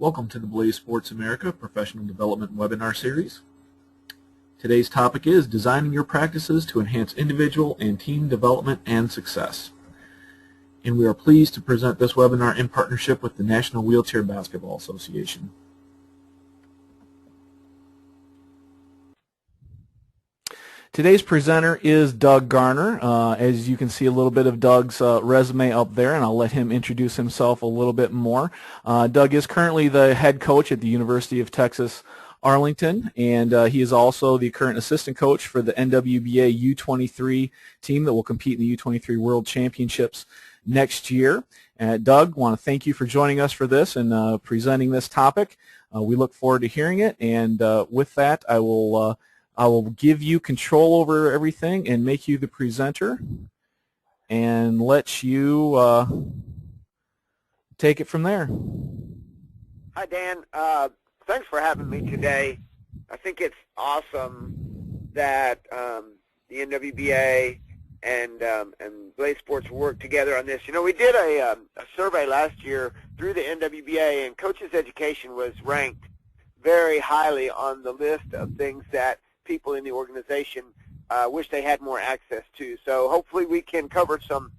Welcome to the BlazeSports America Professional Development Webinar Series. Today's topic is designing your practices to enhance individual and team development and success. And we are pleased to present this webinar in partnership with the National Wheelchair Basketball Association. Today's presenter is Doug Garner. As you can see a little bit of Doug's resume up there, and I'll let him introduce himself a little bit more. Doug is currently the head coach at the University of Texas-Arlington, and he is also the current assistant coach for the NWBA U23 team that will compete in the U23 World Championships next year. Doug, I want to thank you for joining us for this and presenting this topic. We look forward to hearing it, and with that, I will give you control over everything and make you the presenter and let you take it from there. Hi, Dan. Thanks for having me today. I think it's awesome that the NWBA and BlazeSports work together on this. You know, we did a survey last year through the NWBA, and coaches education was ranked very highly on the list of things that people in the organization wish they had more access to. So hopefully we can cover some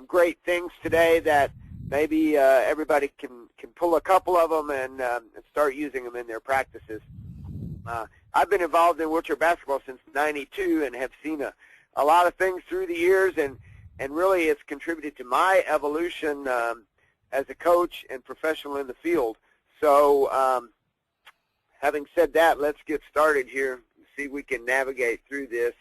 great things today that maybe everybody can pull a couple of them and start using them in their practices. I've been involved in wheelchair basketball since '92 and have seen a lot of things through the years, and really it's contributed to my evolution as a coach and professional in the field. So having said that, let's get started here. See if we can navigate through this.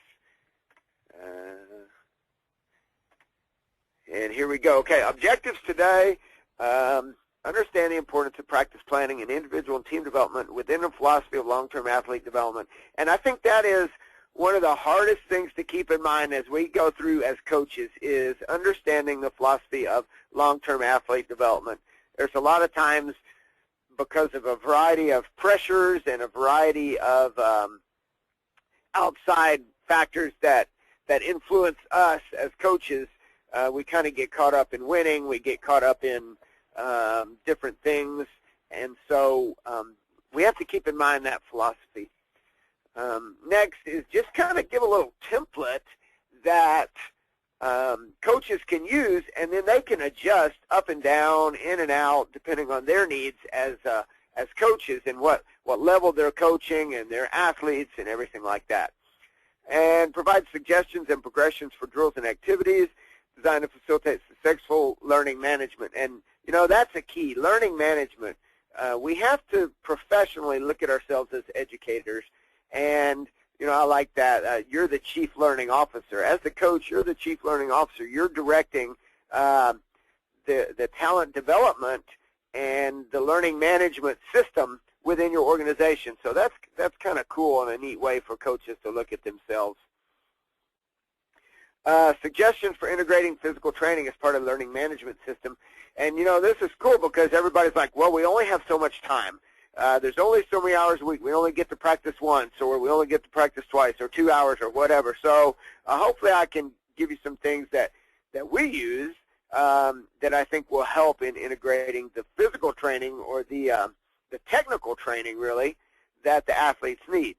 And here we go. Okay, objectives today. Understand the importance of practice planning and individual and team development within the philosophy of long-term athlete development. And I think that is one of the hardest things to keep in mind as we go through as coaches is understanding the philosophy of long-term athlete development. There's a lot of times because of a variety of pressures and a variety of outside factors that influence us as coaches, we kind of get caught up in winning, we get caught up in different things, and so we have to keep in mind that philosophy. Next is just kind of give a little template that coaches can use, and then they can adjust up and down, in and out, depending on their needs as coaches and what level they're coaching and their athletes and everything like that. And provide suggestions and progressions for drills and activities designed to facilitate successful learning management. And, you know, that's a key, learning management. We have to professionally look at ourselves as educators. And, you know, I like that. You're the chief learning officer. As the coach, you're the chief learning officer. You're directing the talent development and the learning management system within your organization. So that's kind of cool and a neat way for coaches to look at themselves. Suggestions for integrating physical training as part of the learning management system. And, you know, this is cool because everybody's like, well, we only have so much time. There's only so many hours a week. We only get to practice once, or we only get to practice twice, or 2 hours, or whatever. So hopefully I can give you some things that we use that I think will help in integrating the physical training or the technical training, really, that the athletes need.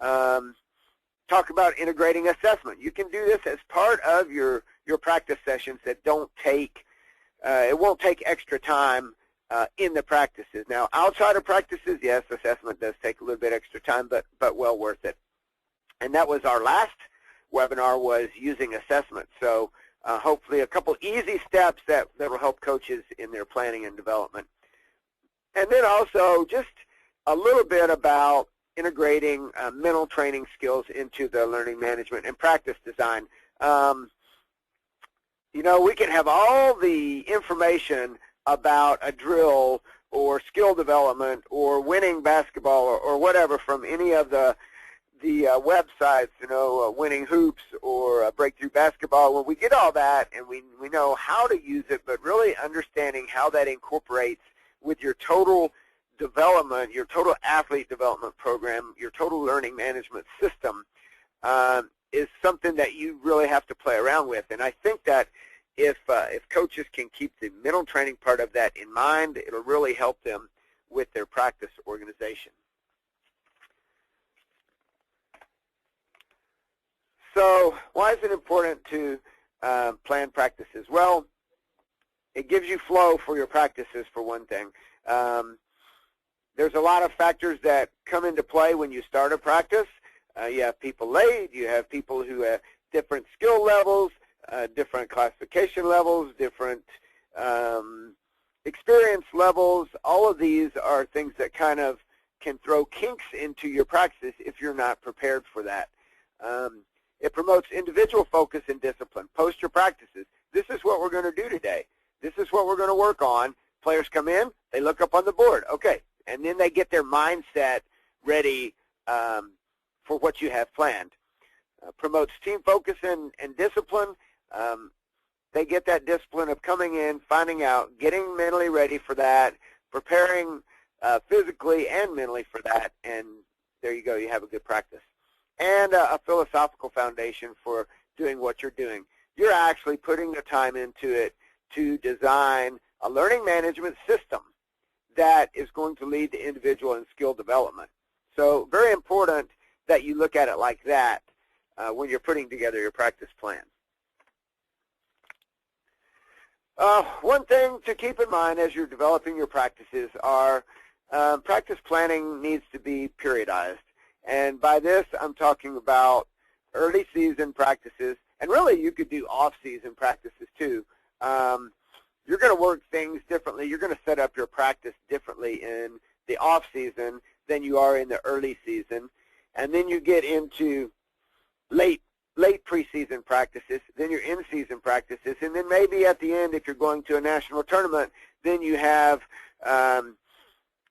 Talk about integrating assessment. You can do this as part of your practice sessions that don't take, it won't take extra time in the practices. Now, outside of practices, yes, assessment does take a little bit extra time, but well worth it. And that was our last webinar, was using assessment. So hopefully a couple easy steps that will help coaches in their planning and development. And then also just a little bit about integrating mental training skills into the learning management and practice design. You know, we can have all the information about a drill or skill development or winning basketball or whatever from any of the websites, you know, Winning Hoops or Breakthrough Basketball. When we get all that and we know how to use it, but really understanding how that incorporates with your total development, your total athlete development program, your total learning management system is something that you really have to play around with. And I think that if coaches can keep the mental training part of that in mind, it'll really help them with their practice organization. So why is it important to plan practices? Well, it gives you flow for your practices, for one thing. There's a lot of factors that come into play when you start a practice. You have people late, you have people who have different skill levels, different classification levels, different experience levels. All of these are things that kind of can throw kinks into your practice if you're not prepared for that. It promotes individual focus and discipline. Post your practices. This is what we're going to do today. This is what we're going to work on. Players come in, they look up on the board. Okay, and then they get their mindset ready for what you have planned. Promotes team focus and discipline. They get that discipline of coming in, finding out, getting mentally ready for that, preparing physically and mentally for that, and there you go, you have a good practice. And a philosophical foundation for doing what you're doing. You're actually putting the time into it to design a learning management system that is going to lead to individual and skill development. So very important that you look at it like that when you're putting together your practice plan. One thing to keep in mind as you're developing your practices are practice planning needs to be periodized. And by this, I'm talking about early season practices, and really you could do off-season practices too. You're going to work things differently. You're going to set up your practice differently in the off-season than you are in the early season. And then you get into late preseason practices, then your in-season practices, and then maybe at the end, if you're going to a national tournament, then you have,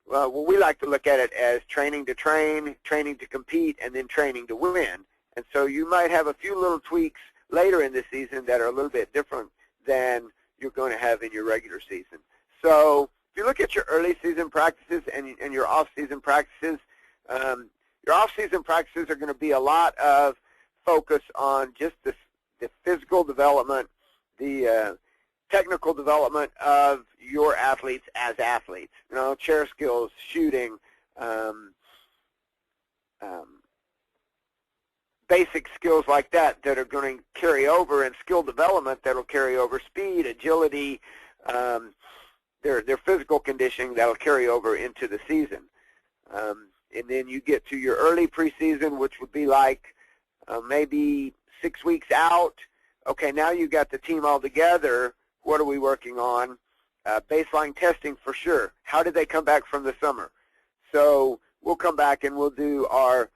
well, we like to look at it as training to train, training to compete, and then training to win. And so you might have a few little tweaks later in the season that are a little bit different than you're going to have in your regular season. So if you look at your early season practices and your off-season practices, your off-season practices are going to be a lot of focus on just the physical development, the technical development of your athletes as athletes. You know, chair skills, shooting, basic skills like that that are going to carry over, and skill development that will carry over, speed, agility, their physical conditioning that will carry over into the season. And then you get to your early preseason, which would be like maybe 6 weeks out. Okay, now you got the team all together. What are we working on? Baseline testing for sure. How did they come back from the summer? So we'll come back and we'll do our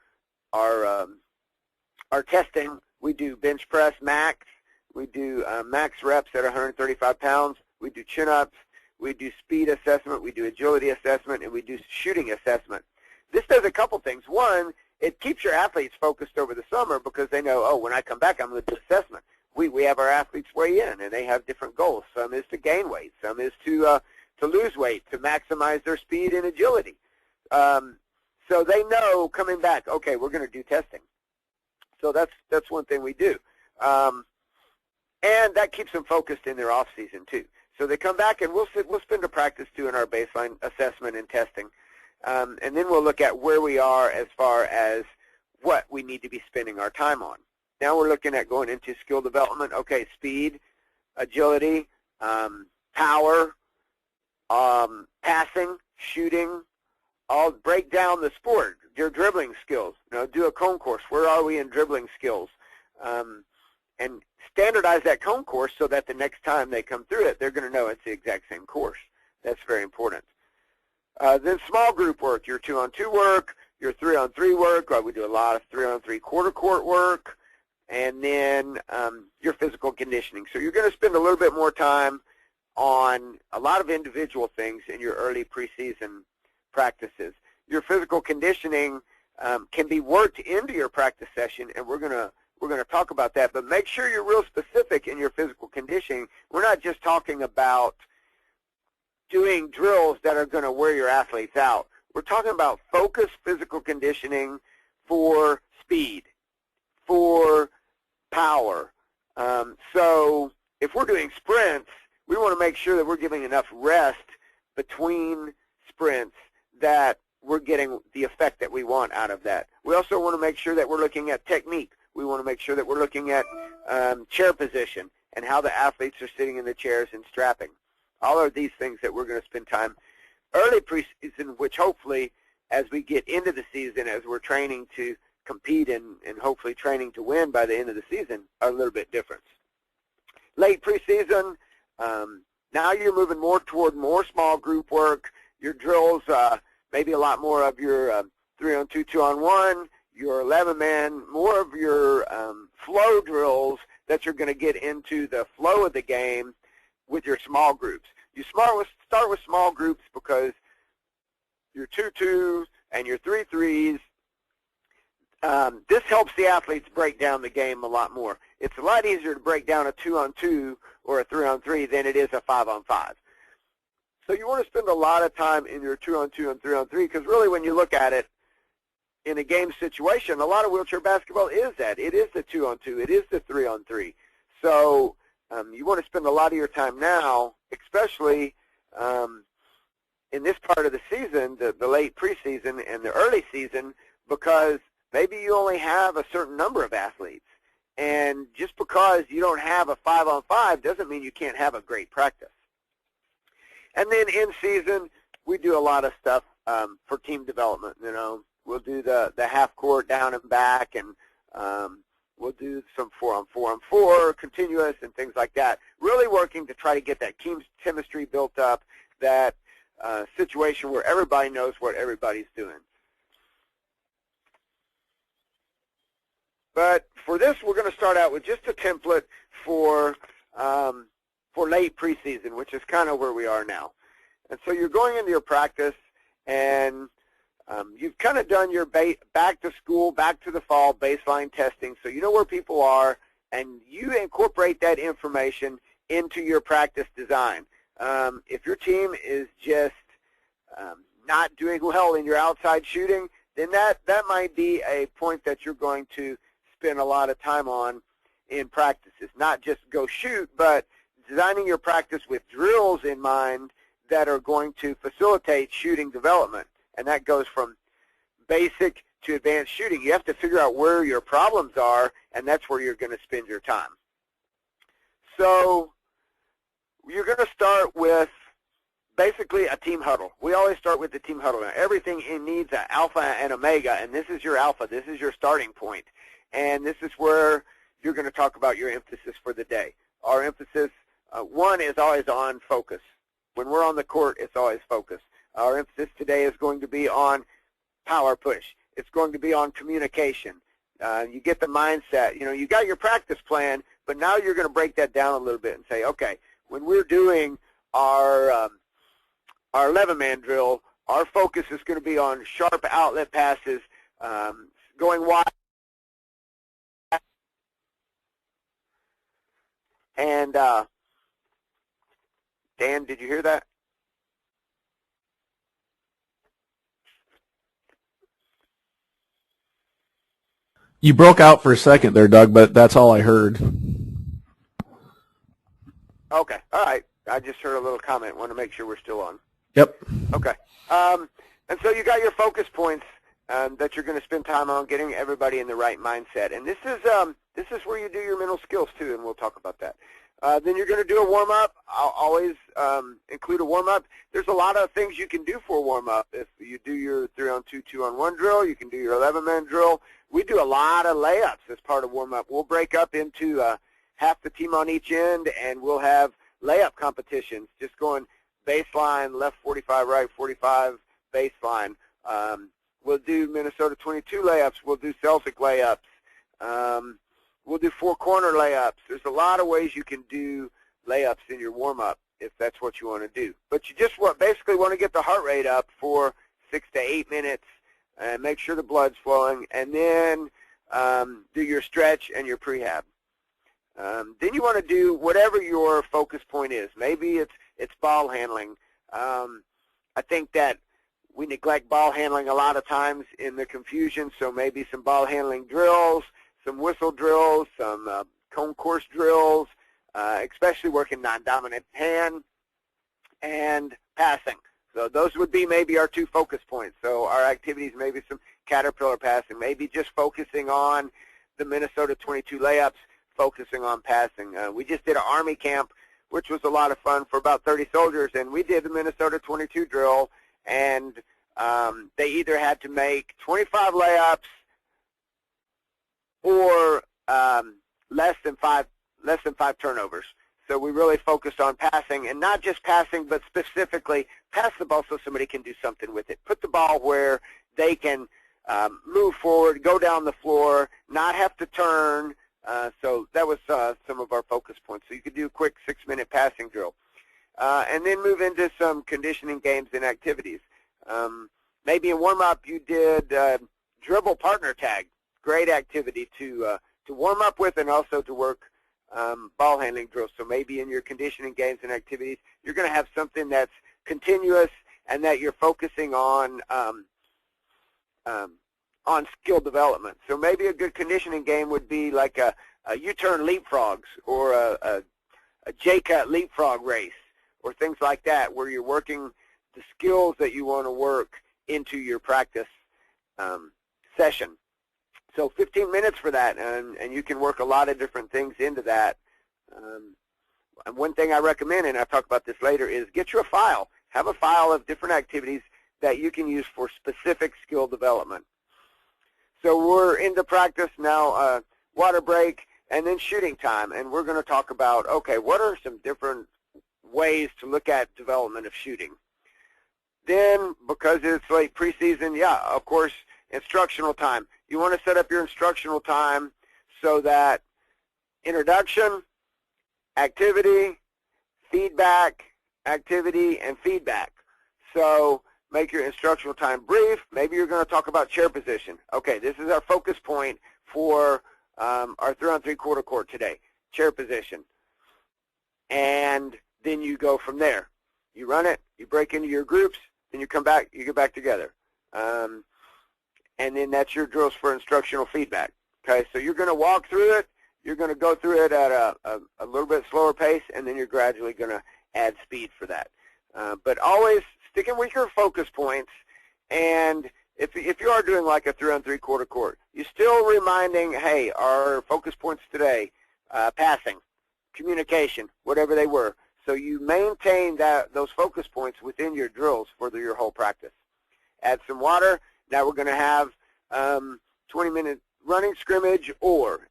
testing. We do bench press max. We do max reps at 135 pounds. We do chin-ups. We do speed assessment. We do agility assessment, and we do shooting assessment. This does a couple things. One, it keeps your athletes focused over the summer because they know, oh, when I come back, I'm going to do assessment. We have our athletes weigh in, and they have different goals. Some is to gain weight. Some is to lose weight, to maximize their speed and agility. So they know coming back, okay, we're going to do testing. So that's one thing we do. And that keeps them focused in their off-season, too. So they come back, and we'll spend a practice doing our baseline assessment and testing. And then we'll look at where we are as far as what we need to be spending our time on. Now we're looking at going into skill development. Okay, speed, agility, power, passing, shooting. I'll break down the sport, your dribbling skills. You know, do a cone course. Where are we in dribbling skills? And standardize that cone course so that the next time they come through it, they're going to know it's the exact same course. That's very important. Then small group work, your 2-on-2 work, your 3-on-3 work. We do a lot of 3-on-3 quarter court work. And then your physical conditioning. So you're going to spend a little bit more time on a lot of individual things in your early preseason practices. Your physical conditioning can be worked into your practice session, and we're going to talk about that. But make sure you're real specific in your physical conditioning. We're not just talking about doing drills that are going to wear your athletes out. We're talking about focused physical conditioning for speed, for power. So if we're doing sprints, we want to make sure that we're giving enough rest between sprints that we're getting the effect that we want out of that. We also want to make sure that we're looking at technique. We want to make sure that we're looking at chair position and how the athletes are sitting in the chairs and strapping. All of these things that we're going to spend time early preseason, which hopefully as we get into the season, as we're training to compete and hopefully training to win by the end of the season, are a little bit different. Late preseason, now you're moving more toward more small group work. Your drills, maybe a lot more of your 3-on-2, 2-on-1, your 11-man, more of your flow drills that you're going to get into the flow of the game with your small groups. You start with small groups because your 2-2s and your 3-3s, this helps the athletes break down the game a lot more. It's a lot easier to break down a 2-on-2 or a 3-on-3 than it is a 5-on-5. So you want to spend a lot of time in your 2-on-2 and 3-on-3 because really when you look at it in a game situation, a lot of wheelchair basketball is that. It is the 2-on-2. It is the 3-on-3. So you want to spend a lot of your time now, especially in this part of the season, the late preseason and the early season, because maybe you only have a certain number of athletes. And just because you don't have a 5-on-5 doesn't mean you can't have a great practice. And then in season, we do a lot of stuff for team development. You know, we'll do the half court down and back, and we'll do some 4-on-4 continuous and things like that. Really working to try to get that team chemistry built up, that situation where everybody knows what everybody's doing. But for this, we're going to start out with just a template for late preseason, which is kind of where we are now. And so you're going into your practice, and you've kind of done your back to school, back to the fall baseline testing, so you know where people are, and you incorporate that information into your practice design. If your team is just not doing well in your outside shooting, then that might be a point that you're going to spend a lot of time on in practices. Not just go shoot, but designing your practice with drills in mind that are going to facilitate shooting development. And that goes from basic to advanced shooting. You have to figure out where your problems are, and that's where you're going to spend your time. So you're going to start with basically a team huddle. We always start with the team huddle. Now, everything needs an alpha and omega, and this is your alpha. This is your starting point. And this is where you're going to talk about your emphasis for the day. Our emphasis, one, is always on focus. When we're on the court, it's always focus. Our emphasis today is going to be on power push. It's going to be on communication. You get the mindset. You know, you got your practice plan, but now you're going to break that down a little bit and say, okay, when we're doing our 11-man drill, our focus is going to be on sharp outlet passes, going wide. And Dan, did you hear that? You broke out for a second there, Doug, but that's all I heard. Okay, all right. I just heard a little comment. Want to make sure we're still on. Yep. Okay. And so you got your focus points that you're going to spend time on getting everybody in the right mindset. And this is where you do your mental skills too, and we'll talk about that. Then you're going to do a warm-up. I'll always include a warm-up. There's a lot of things you can do for a warm-up. If you do your 3-on-2, 2-on-1 drill, you can do your 11-man drill. We do a lot of layups as part of warm-up. We'll break up into half the team on each end, and we'll have layup competitions, just going baseline, left 45, right 45, baseline. We'll do Minnesota 22 layups. We'll do Celtic layups. We'll do four-corner layups. There's a lot of ways you can do layups in your warm-up if that's what you want to do. But you just basically want to get the heart rate up for 6 to 8 minutes and make sure the blood's flowing, and then do your stretch and your prehab. Then you want to do whatever your focus point is. Maybe it's ball handling. I think that we neglect ball handling a lot of times in the confusion, so maybe some ball handling drills, some whistle drills, some cone course drills, especially working non-dominant hand, and passing. So those would be maybe our 2 focus points. So our activities, maybe some caterpillar passing, maybe just focusing on the Minnesota 22 layups, focusing on passing. We just did an Army camp, which was a lot of fun for about 30 soldiers, and we did the Minnesota 22 drill, and they either had to make 25 layups or less than five turnovers. So we really focused on passing, and not just passing, but specifically pass the ball so somebody can do something with it. Put the ball where they can move forward, go down the floor, not have to turn. So that was some of our focus points. So you could do a quick 6-minute passing drill. And then move into some conditioning games and activities. Maybe in warm-up you did dribble partner tag. Great activity to warm up with and also to work ball handling drills. So maybe in your conditioning games and activities, you're going to have something that's continuous and that you're focusing on skill development. So maybe a good conditioning game would be like a U-turn leapfrogs or a J-cut leapfrog race or things like that, where you're working the skills that you want to work into your practice session. So 15 minutes for that, and you can work a lot of different things into that. And one thing I recommend, and I'll talk about this later, is get you a file. Have a file of different activities that you can use for specific skill development. So we're into practice now, water break, and then shooting time. And we're going to talk about, okay, what are some different ways to look at development of shooting? Then, because it's late preseason, yeah, of course, instructional time. You want to set up your instructional time so that introduction, activity, feedback, activity, and feedback. So make your instructional time brief. Maybe you're going to talk about chair position. Okay, this is our focus point for our 3-on-3/4 court today, chair position. And then you go from there. You run it, you break into your groups, then you come back, you get back together. And then that's your drills for instructional feedback. Okay, so you're going to walk through it, you're going to go through it at a little bit slower pace, and then you're gradually going to add speed for that. But always sticking with your focus points, and if you are doing like a 3-on-3/4 court, you're still reminding, hey, our focus points today, passing, communication, whatever they were. So you maintain those focus points within your drills for your whole practice. Add some water. Now we're going to have 20-minute running scrimmage,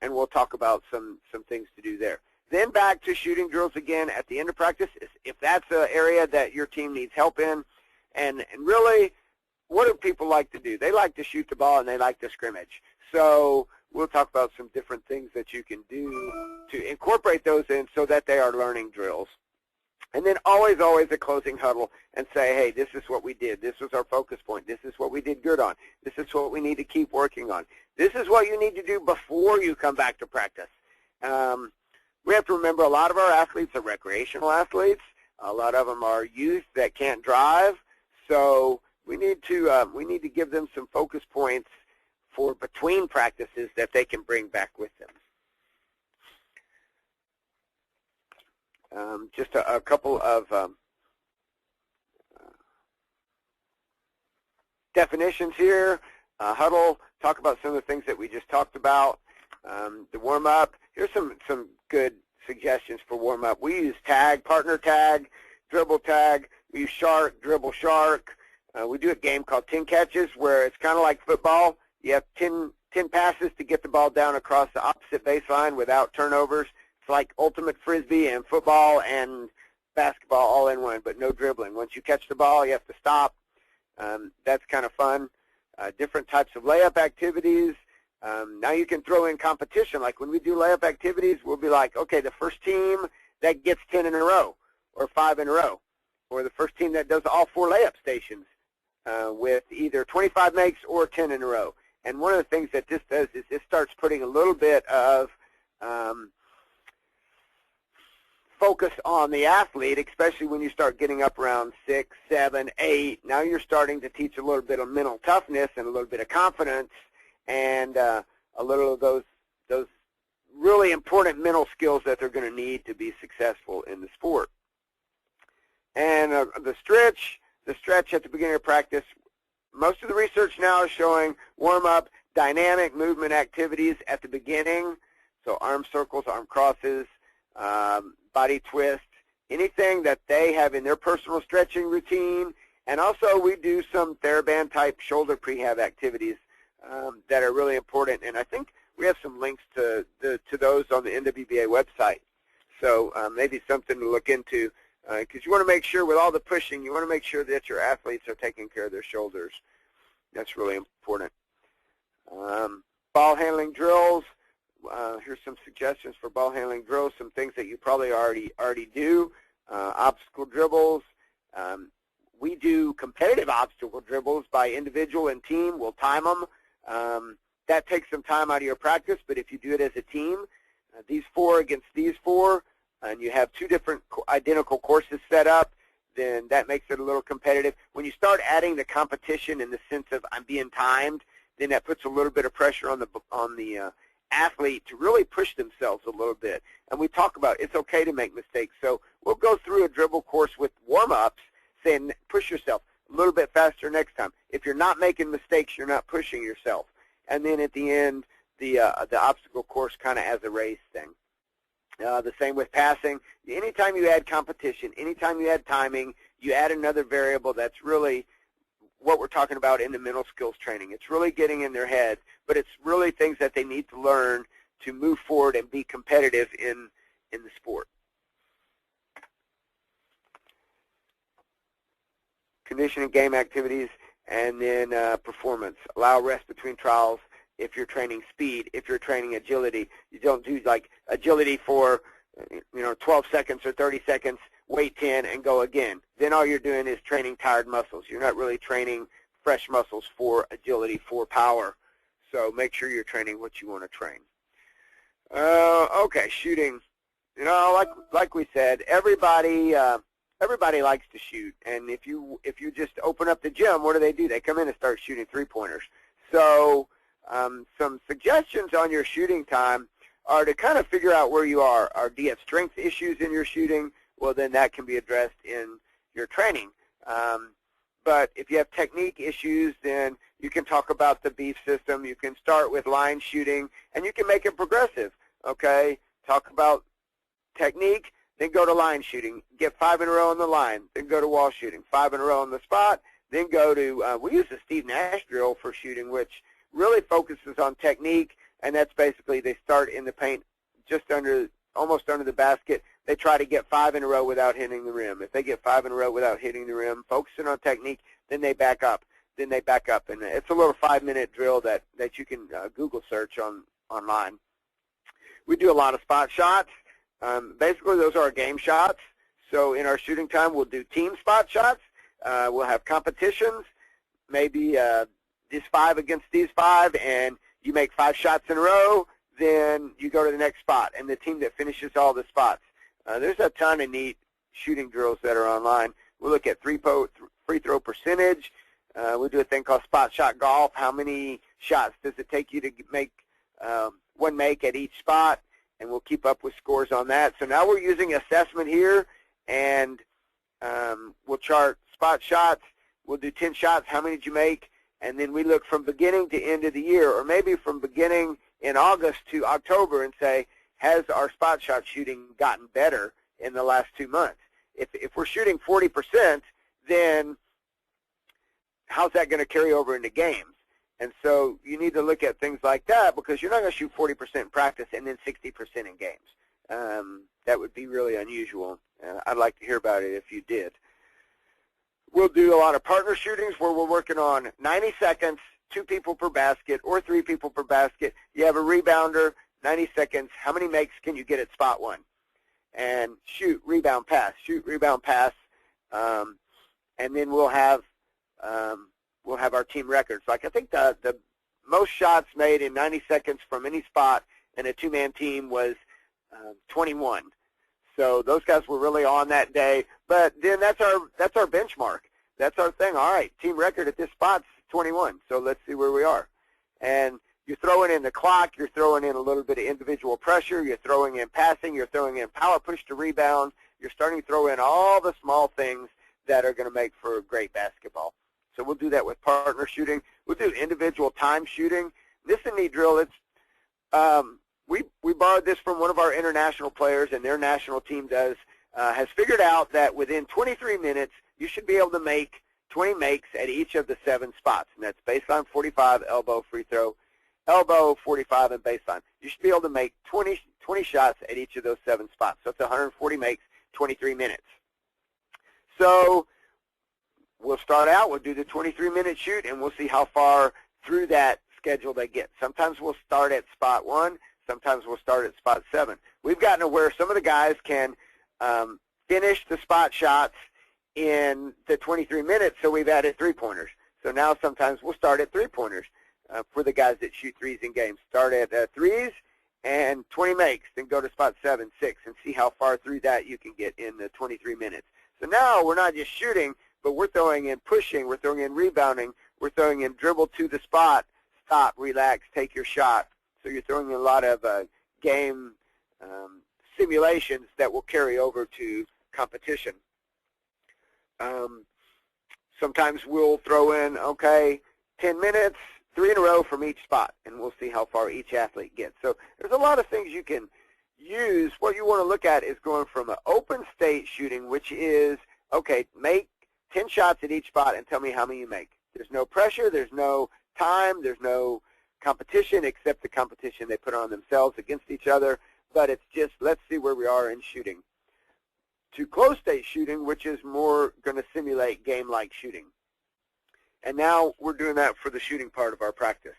and we'll talk about some things to do there. Then back to shooting drills again at the end of practice, if that's an area that your team needs help in. And really, what do people like to do? They like to shoot the ball and they like to scrimmage. So we'll talk about some different things that you can do to incorporate those in so that they are learning drills. And then always a closing huddle and say, hey, this is what we did. This was our focus point. This is what we did good on. This is what we need to keep working on. This is what you need to do before you come back to practice. We have to remember a lot of our athletes are recreational athletes. A lot of them are youth that can't drive. So we need to give them some focus points for between practices that they can bring back with them. Just a couple of definitions here. Huddle, talk about some of the things that we just talked about. The warm-up, here's some good suggestions for warm-up. We use tag, partner tag, dribble tag. We use shark, dribble shark. We do a game called 10 catches where it's kind of like football. You have 10 passes to get the ball down across the opposite baseline without turnovers. It's like ultimate frisbee and football and basketball all in one, but no dribbling. Once you catch the ball, you have to stop. That's kind of fun. Different types of layup activities. Now you can throw in competition. Like when we do layup activities, we'll be like, okay, the first team that gets 10 in a row or 5 in a row, or the first team that does all 4 layup stations with either 25 makes or 10 in a row. And one of the things that this does is it starts putting a little bit of focus on the athlete, especially when you start getting up around 6, 7, 8. Now you're starting to teach a little bit of mental toughness and a little bit of confidence and a little of those really important mental skills that they're going to need to be successful in the sport. And the stretch, the stretch at the beginning of practice. Most of the research now is showing warm-up, dynamic movement activities at the beginning, so arm circles, arm crosses, body twists, anything that they have in their personal stretching routine. And also we do some TheraBand-type shoulder prehab activities that are really important, and I think we have some links to those on the NWBA website. So maybe something to look into, because you want to make sure with all the pushing, you want to make sure that your athletes are taking care of their shoulders. That's really important. Ball handling drills. Here's some suggestions for ball handling drills, some things that you probably already do. Obstacle dribbles. We do competitive obstacle dribbles by individual and team. We'll time them. That takes some time out of your practice, but if you do it as a team, these four against these four, and you have two different identical courses set up, then that makes it a little competitive. When you start adding the competition in the sense of I'm being timed, then that puts a little bit of pressure on the athlete to really push themselves a little bit. And we talk about it's okay to make mistakes. So we'll go through a dribble course with warm-ups saying push yourself a little bit faster next time. If you're not making mistakes, you're not pushing yourself. And then at the end, the obstacle course kind of as a race thing. The same with passing. Anytime you add competition, anytime you add timing, you add another variable that's really what we're talking about in the mental skills training. It's really getting in their head, but it's really things that they need to learn to move forward and be competitive in the sport. Conditioning game activities, and then performance. Allow rest between trials. If you're training speed, if you're training agility, you don't do like agility for 12 seconds or 30 seconds, wait 10 and go again. Then all you're doing is training tired muscles. You're not really training fresh muscles for agility, for power. So make sure you're training what you want to train. Okay, shooting. Like we said, everybody likes to shoot, and if you just open up the gym, what do? They come in and start shooting three-pointers. So some suggestions on your shooting time are to kind of figure out where you are. Do you have strength issues in your shooting? Well, then that can be addressed in your training. But if you have technique issues, then you can talk about the beef system. You can start with line shooting, and you can make it progressive. Okay, talk about technique, then go to line shooting. Get 5 in a row on the line, then go to wall shooting. 5 in a row on the spot, then go to, we use the Steve Nash drill for shooting, which really focuses on technique, and that's basically they start in the paint just almost under the basket. They try to get 5 in a row without hitting the rim. If they get 5 in a row without hitting the rim, focusing on technique, then they back up. And it's a little 5-minute drill that you can Google search online. We do a lot of spot shots. Basically, those are our game shots. So in our shooting time, we'll do team spot shots. We'll have competitions, maybe these 5 against these 5, and you make 5 shots in a row, then you go to the next spot, and the team that finishes all the spots. There's a ton of neat shooting drills that are online. We look at free throw percentage. We do a thing called spot shot golf. How many shots does it take you to make one make at each spot? And we'll keep up with scores on that. So now we're using assessment here, and we'll chart spot shots. We'll do 10 shots. How many did you make? And then we look from beginning to end of the year, or maybe from beginning in August to October, and say, has our spot shot shooting gotten better in the last 2 months? If we're shooting 40%, then how's that going to carry over into games? And so you need to look at things like that, because you're not going to shoot 40% in practice and then 60% in games. That would be really unusual. I'd like to hear about it if you did. We'll do a lot of partner shootings where we're working on 90 seconds, 2 people per basket or 3 people per basket. You have a rebounder, 90 seconds. How many makes can you get at spot 1? And shoot, rebound, pass, shoot, rebound, pass. And then we'll have our team records. Like I think the most shots made in 90 seconds from any spot in a 2-man team was 21. So those guys were really on that day. But then that's our benchmark. That's our thing. All right, team record at this spot's 21. So let's see where we are. And you're throwing in the clock. You're throwing in a little bit of individual pressure. You're throwing in passing. You're throwing in power push to rebound. You're starting to throw in all the small things that are going to make for great basketball. So we'll do that with partner shooting. We'll do individual time shooting. This is a neat drill. It's we borrowed this from one of our international players, and their national team has figured out that within 23 minutes you should be able to make 20 makes at each of the 7 spots, and that's baseline 45, elbow, free throw, elbow, 45, and baseline. You should be able to make 20 shots at each of those 7 spots. So it's 140 makes, 23 minutes. So we'll start out, we'll do the 23-minute shoot, and we'll see how far through that schedule they get. Sometimes we'll start at spot 1, sometimes we'll start at spot 7. We've gotten to where some of the guys can finish the spot shots in the 23 minutes, so we've added 3-pointers. So now sometimes we'll start at 3-pointers for the guys that shoot threes in games. Start at threes and 20 makes, then go to spot 7, 6, and see how far through that you can get in the 23 minutes. So now we're not just shooting, but we're throwing in pushing, we're throwing in rebounding, we're throwing in dribble to the spot, stop, relax, take your shot. So you're throwing in a lot of game simulations that will carry over to competition. Sometimes we'll throw in, okay, 10 minutes, 3 in a row from each spot, and we'll see how far each athlete gets. So there's a lot of things you can use. What you want to look at is going from an open state shooting, which is, okay, make 10 shots at each spot and tell me how many you make. There's no pressure, there's no time, there's no competition except the competition they put on themselves against each other, but it's just let's see where we are in shooting. To closed state shooting, which is more going to simulate game-like shooting. And now we're doing that for the shooting part of our practice.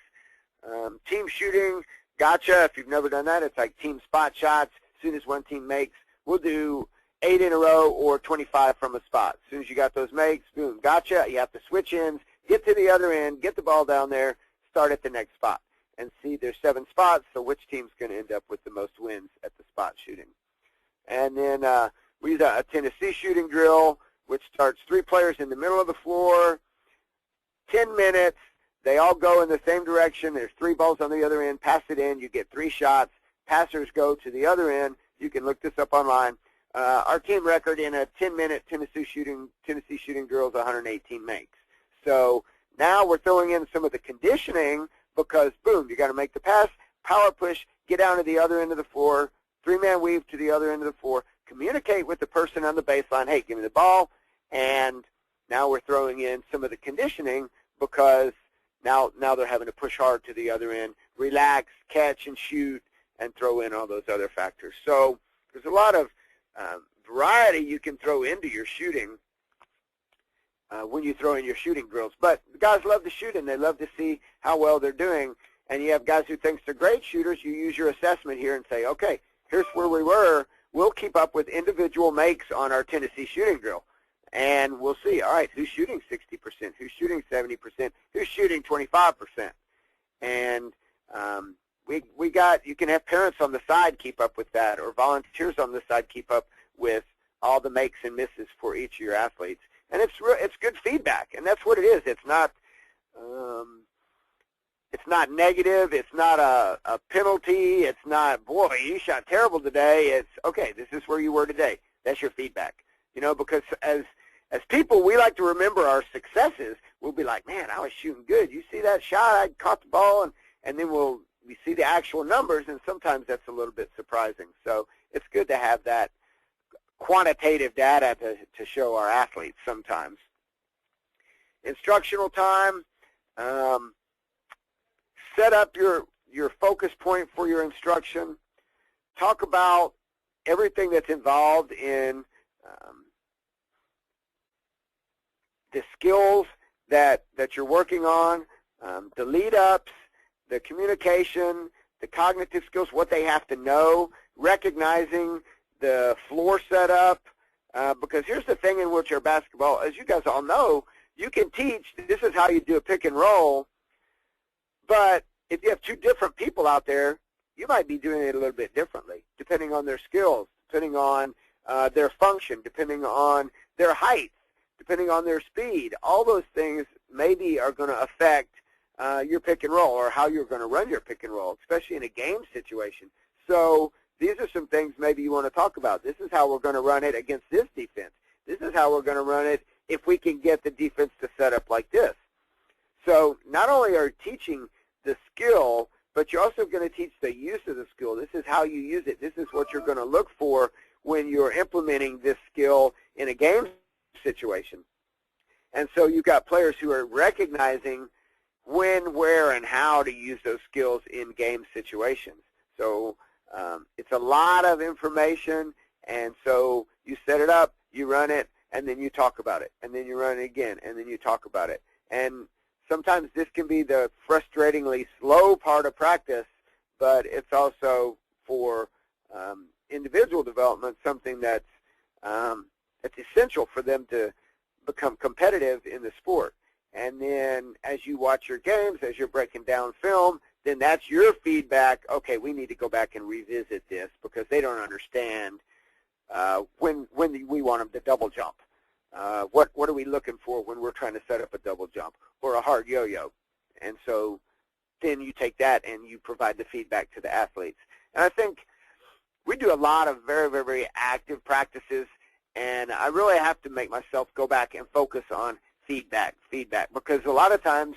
Team shooting, gotcha. If you've never done that, it's like team spot shots. As soon as one team makes, we'll do 8 in a row or 25 from a spot. As soon as you got those makes, boom, gotcha. You have to switch ends, get to the other end, get the ball down there, start at the next spot. And see, there's 7 spots, so which team's going to end up with the most wins at the spot shooting. And then we use a Tennessee shooting drill, which starts 3 players in the middle of the floor, 10 minutes. They all go in the same direction. There's 3 balls on the other end. Pass it in. You get 3 shots. Passers go to the other end. You can look this up online. Our team record in a 10-minute Tennessee shooting drill is 118 makes. So now we're throwing in some of the conditioning because, boom, you got to make the pass, power push, get down to the other end of the floor, 3-man weave to the other end of the floor, communicate with the person on the baseline, hey, give me the ball, and now we're throwing in some of the conditioning because now they're having to push hard to the other end, relax, catch and shoot, and throw in all those other factors. So there's a lot of variety you can throw into your shooting when you throw in your shooting drills. But the guys love to shoot, and they love to see how well they're doing. And you have guys who think they're great shooters. You use your assessment here and say, okay, here's where we were. We'll keep up with individual makes on our Tennessee shooting drill. And we'll see, all right, who's shooting 60%? Who's shooting 70%? Who's shooting 25%? And you can have parents on the side keep up with that, or volunteers on the side keep up with all the makes and misses for each of your athletes. And it's good feedback, and that's what it is. It's not negative. It's not a penalty. It's not, boy, you shot terrible today. It's, okay, this is where you were today. That's your feedback. You know, because as people, we like to remember our successes. We'll be like, man, I was shooting good. You see that shot? I caught the ball, and then we see the actual numbers, and sometimes that's a little bit surprising. So it's good to have that quantitative data to show our athletes sometimes. Instructional time. Set up your focus point for your instruction. Talk about everything that's involved in the skills that you're working on, the lead-ups, the communication, the cognitive skills, what they have to know, recognizing the floor setup, because here's the thing in wheelchair basketball, as you guys all know, you can teach this is how you do a pick and roll, but if you have 2 different people out there, you might be doing it a little bit differently, depending on their skills, depending on their function, depending on their height, depending on their speed. All those things maybe are going to affect your pick and roll or how you're going to run your pick and roll, especially in a game situation. So these are some things maybe you want to talk about. This is how we're going to run it against this defense. This is how we're going to run it if we can get the defense to set up like this. So not only are you teaching the skill, but you're also going to teach the use of the skill. This is how you use it. This is what you're going to look for when you're implementing this skill in a game situation. And so you've got players who are recognizing when, where, and how to use those skills in game situations. So it's a lot of information, and so you set it up, you run it, and then you talk about it, and then you run it again, and then you talk about it. And sometimes this can be the frustratingly slow part of practice, but it's also for individual development something that's it's essential for them to become competitive in the sport. And then as you watch your games, as you're breaking down film, then that's your feedback. Okay, we need to go back and revisit this because they don't understand when we want them to double jump. What are we looking for when we're trying to set up a double jump or a hard yo-yo? And so then you take that and you provide the feedback to the athletes. And I think we do a lot of very, very, very active practices, and I really have to make myself go back and focus on feedback, because a lot of times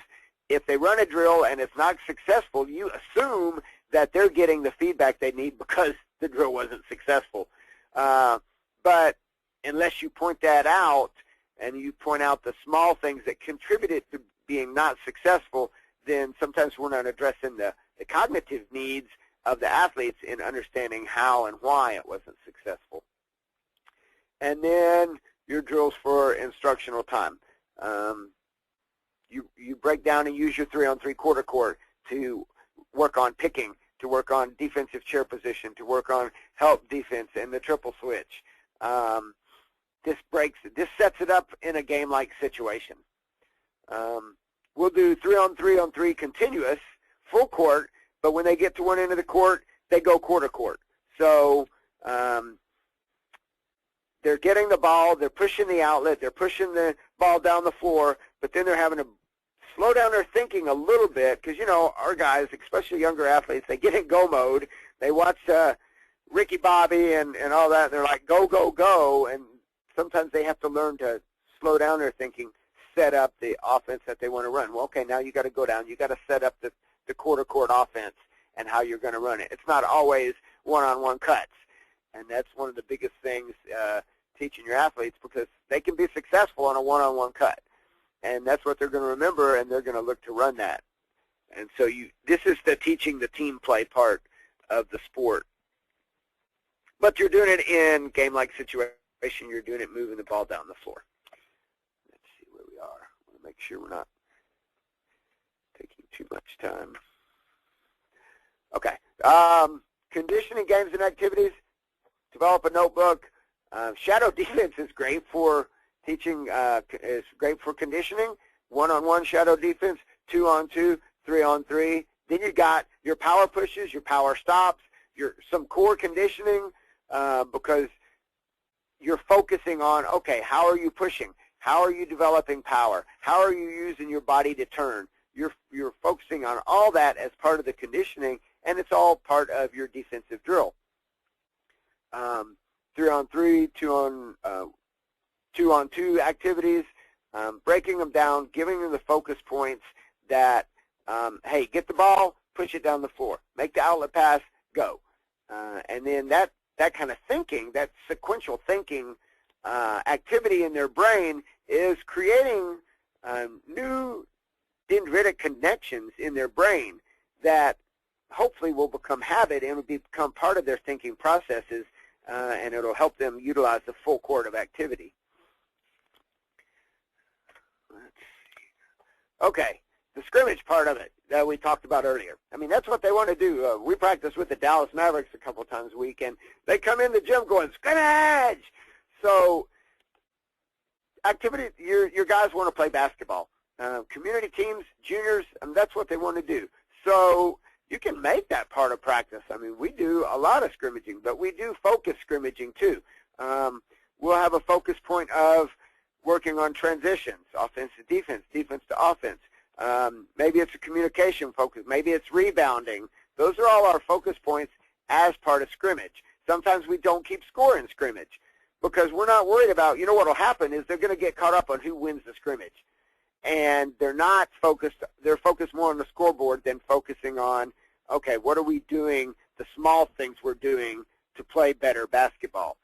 if they run a drill and it's not successful, you assume that they're getting the feedback they need because the drill wasn't successful. But unless you point that out and you point out the small things that contributed to being not successful, then sometimes we're not addressing the cognitive needs of the athletes in understanding how and why it wasn't successful. And then your drills for instructional time. You break down and use your 3-on-3 quarter court to work on picking, to work on defensive chair position, to work on help defense and the triple switch. This sets it up in a game-like situation. We'll do 3-on-3 continuous, full court, but when they get to one end of the court, they go quarter court. So they're getting the ball, they're pushing the outlet, they're pushing the ball down the floor, but then they're having to slow down their thinking a little bit because, you know, our guys, especially younger athletes, they get in go mode. They watch Ricky Bobby and all that, and they're like, go, go, go, and sometimes they have to learn to slow down their thinking, set up the offense that they want to run. Well, okay, now you got to go down. You got to set up the quarter court offense and how you're going to run it. It's not always one-on-one cuts, and that's one of the biggest things teaching your athletes, because they can be successful on a one-on-one cut, and that's what they're going to remember, and they're going to look to run that. And so this is the teaching the team play part of the sport. But you're doing it in game-like situation. You're doing it moving the ball down the floor. Let's see where we are. I want to make sure we're not taking too much time. Okay. Conditioning games and activities. Develop a notebook. Shadow defense is great for teaching, is great for conditioning. 1-on-1 shadow defense, 2-on-2, 3-on-3. Then you got your power pushes, your power stops, some core conditioning, because you're focusing on, okay, how are you pushing? How are you developing power? How are you using your body to turn? You're focusing on all that as part of the conditioning, and it's all part of your defensive drill. 3-on-3, 2-on-2 activities, breaking them down, giving them the focus points that, hey, get the ball, push it down the floor, make the outlet pass, go. And then that kind of thinking, that sequential thinking activity in their brain is creating new dendritic connections in their brain that hopefully will become habit and will become part of their thinking processes, and it'll help them utilize the full court of activity. Let's see. Okay, the scrimmage part of it that we talked about earlier. I mean, that's what they want to do. We practice with the Dallas Mavericks a couple times a week, and they come in the gym going, scrimmage! So activity, your guys want to play basketball. Community teams, juniors, that's what they want to do. So you can make that part of practice. I mean, we do a lot of scrimmaging, but we do focus scrimmaging too. We'll have a focus point of working on transitions, offense to defense, defense to offense. Maybe it's a communication focus. Maybe it's rebounding. Those are all our focus points as part of scrimmage. Sometimes we don't keep score in scrimmage because we're not worried about, what will happen is they're going to get caught up on who wins the scrimmage. And they're not focused, they're focused more on the scoreboard than focusing on, okay, what are we doing, the small things we're doing to play better basketball.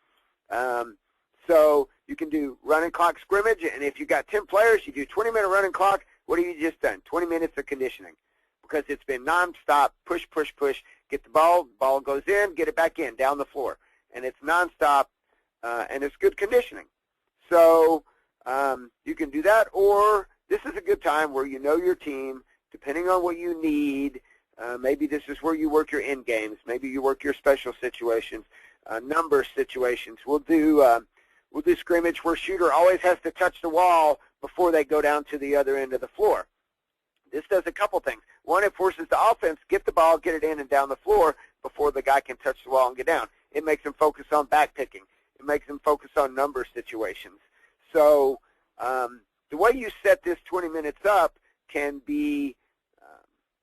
So you can do running clock scrimmage, and if you've got 10 players, you do 20-minute running clock. What have you just done? 20 minutes of conditioning, because it's been nonstop, push, push, push, get the ball goes in, get it back in, down the floor. And it's nonstop, and it's good conditioning. So you can do that, or this is a good time where you know your team, depending on what you need. Maybe this is where you work your end games. Maybe you work your special situations, number situations. We'll do scrimmage where shooter always has to touch the wall before they go down to the other end of the floor. This does a couple things. One, it forces the offense, get the ball, get it in and down the floor before the guy can touch the wall and get down. It makes them focus on back picking. It makes them focus on number situations. So the way you set this 20 minutes up can be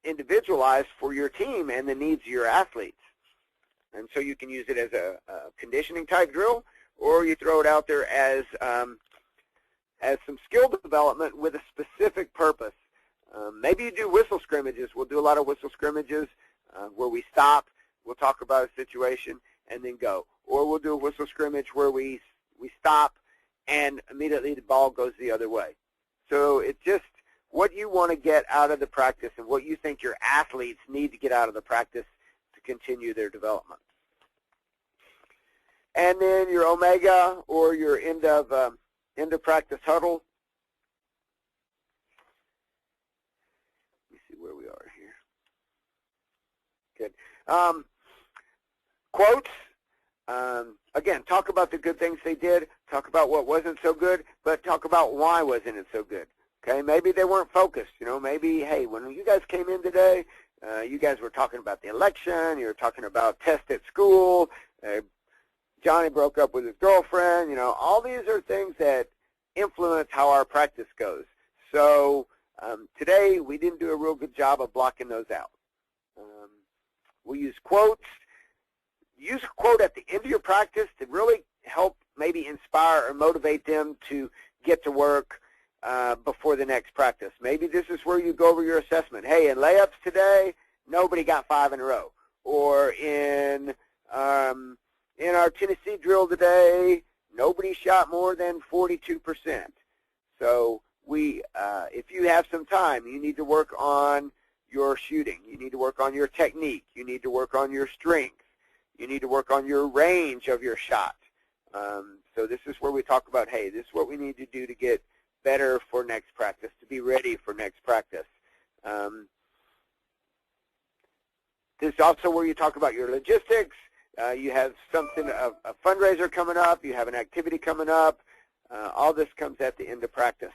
individualized for your team and the needs of your athletes. And so you can use it as a conditioning type drill, or you throw it out there as some skill development with a specific purpose. Maybe you do whistle scrimmages. We'll do a lot of whistle scrimmages where we stop, we'll talk about a situation, and then go. Or we'll do a whistle scrimmage where we stop and immediately the ball goes the other way. So it's just what you want to get out of the practice and what you think your athletes need to get out of the practice to continue their development. And then your Omega, or your end of practice huddle. Let me see where we are here. Good. Quotes. Again, talk about the good things they did. Talk about what wasn't so good, but talk about why wasn't it so good. Okay, maybe they weren't focused. Maybe, hey, when you guys came in today, you guys were talking about the election. You were talking about tests at school. Johnny broke up with his girlfriend. All these are things that influence how our practice goes. So today we didn't do a real good job of blocking those out. We use quotes. Use a quote at the end of your practice to really help maybe inspire or motivate them to get to work before the next practice. Maybe this is where you go over your assessment. Hey, in layups today, nobody got 5 in a row. Or in our Tennessee drill today, nobody shot more than 42%. So if you have some time, you need to work on your shooting. You need to work on your technique. You need to work on your strength. You need to work on your range of your shot. So this is where we talk about, hey, this is what we need to do to get better for next practice, to be ready for next practice. This is also where you talk about your logistics. You have something, a fundraiser coming up. You have an activity coming up. All this comes at the end of practice.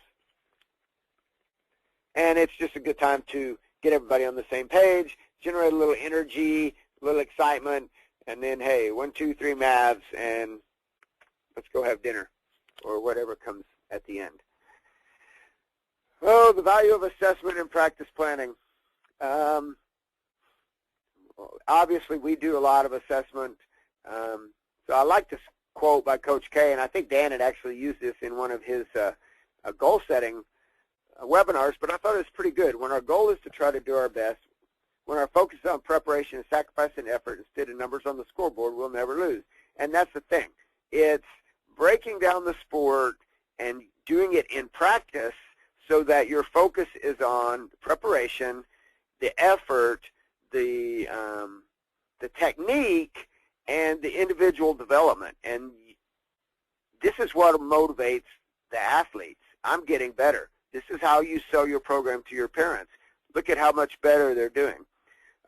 And it's just a good time to get everybody on the same page, generate a little energy, a little excitement, and then, hey, 1, 2, 3 Mavs, and let's go have dinner, or whatever comes at the end. Oh, the value of assessment and practice planning. Obviously, we do a lot of assessment. So I like this quote by Coach K, and I think Dan had actually used this in one of his goal-setting webinars, but I thought it was pretty good. When our goal is to try to do our best, when our focus is on preparation and sacrifice and effort instead of numbers on the scoreboard, we'll never lose. And that's the thing. It's breaking down the sport and doing it in practice so that your focus is on preparation, the effort, the technique, and the individual development. And this is what motivates the athletes. I'm getting better. This is how you sell your program to your parents. Look at how much better they're doing.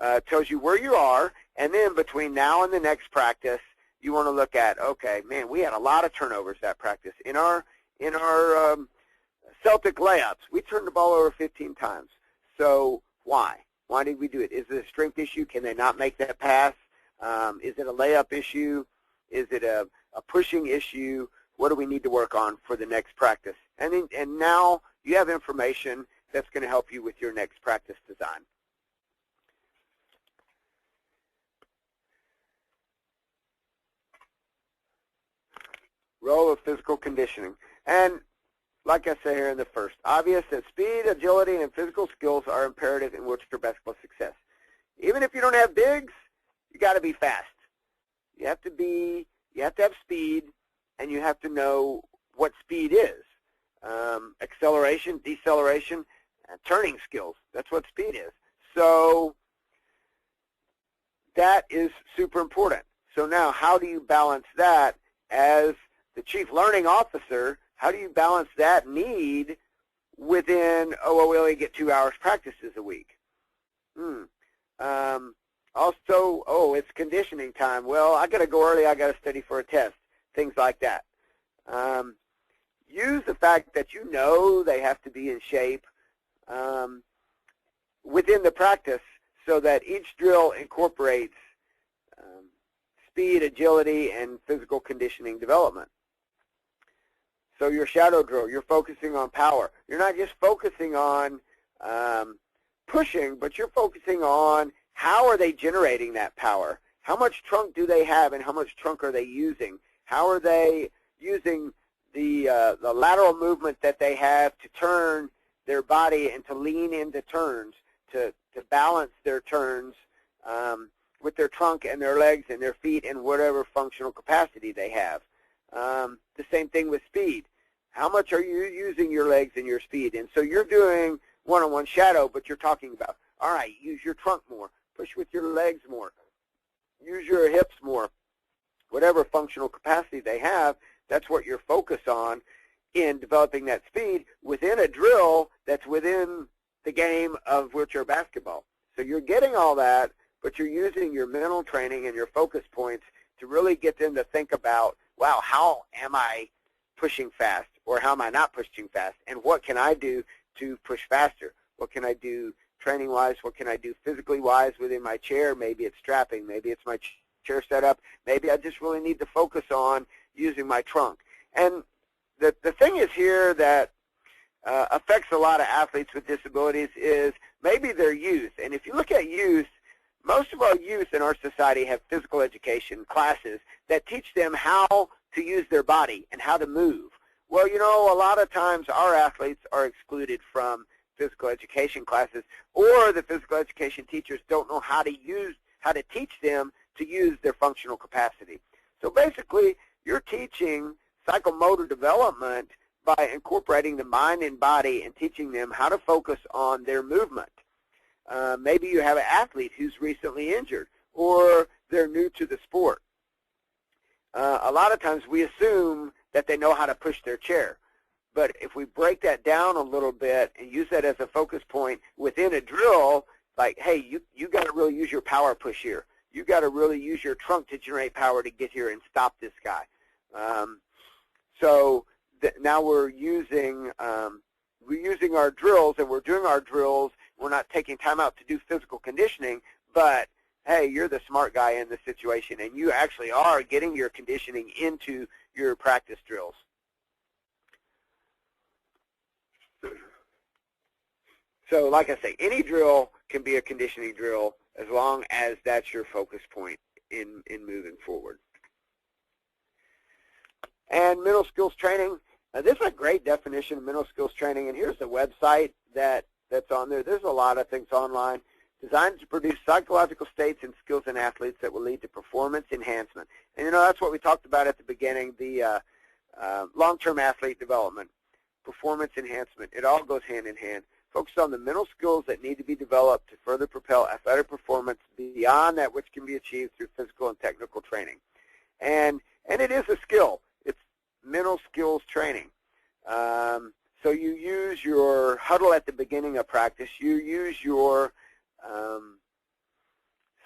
It tells you where you are, and then between now and the next practice, you want to look at, okay, man, we had a lot of turnovers that practice. In our Celtic layups, we turned the ball over 15 times. So why? Why did we do it? Is it a strength issue? Can they not make that pass? Is it a layup issue? Is it a pushing issue? What do we need to work on for the next practice? And now you have information that's going to help you with your next practice design. Role of physical conditioning. And like I say here in the first, obvious that speed, agility, and physical skills are imperative in wheelchair basketball success. Even if you don't have bigs, you got to be fast. You have to have speed, and you have to know what speed is. Acceleration, deceleration, turning skills. That's what speed is. So that is super important. So now, how do you balance that as the chief learning officer? How do you balance that need within, oh, we only get 2 hours practices a week? Also, oh, it's conditioning time. Well, I got to go early. I got to study for a test. Things like that. Use the fact that you know they have to be in shape within the practice so that each drill incorporates speed, agility, and physical conditioning development. So your shadow drill, you're focusing on power. You're not just focusing on pushing, but you're focusing on how are they generating that power? How much trunk do they have, and how much trunk are they using? How are they using the lateral movement that they have to turn their body and to lean into turns, to balance their turns with their trunk and their legs and their feet and whatever functional capacity they have. The same thing with speed. How much are you using your legs and your speed? And so you're doing one-on-one shadow, but you're talking about, all right, use your trunk more, push with your legs more, use your hips more. Whatever functional capacity they have, that's what you're focused on in developing that speed within a drill that's within the game of wheelchair basketball. So you're getting all that, but you're using your mental training and your focus points to really get them to think about, wow, how am I pushing fast, or how am I not pushing fast, and what can I do to push faster? What can I do training-wise? What can I do physically-wise within my chair? Maybe it's strapping. Maybe it's my chair setup. Maybe I just really need to focus on using my trunk. And the thing is here that affects a lot of athletes with disabilities is maybe their youth. And if you look at youth, most of our youth in our society have physical education classes that teach them how to use their body and how to move. Well, you know, a lot of times our athletes are excluded from physical education classes, or the physical education teachers don't know how to teach them to use their functional capacity. So basically, you're teaching psychomotor development by incorporating the mind and body and teaching them how to focus on their movement. Maybe you have an athlete who's recently injured, or they're new to the sport. A lot of times we assume that they know how to push their chair. But if we break that down a little bit and use that as a focus point within a drill, like, hey, you got to really use your power push here. You got to really use your trunk to generate power to get here and stop this guy. Now we're using our drills, and we're doing our drills. We're not taking time out to do physical conditioning, but hey, you're the smart guy in the situation, and you actually are getting your conditioning into your practice drills. So like I say, any drill can be a conditioning drill as long as that's your focus point in moving forward. And mental skills training. This is a great definition of mental skills training, and here's the website that's on there. There's a lot of things online. Designed to produce psychological states and skills in athletes that will lead to performance enhancement. And, you know, that's what we talked about at the beginning, the long-term athlete development, performance enhancement. It all goes hand in hand. Focus on the mental skills that need to be developed to further propel athletic performance beyond that which can be achieved through physical and technical training. And it is a skill. It's mental skills training. So you use your huddle at the beginning of practice. You use your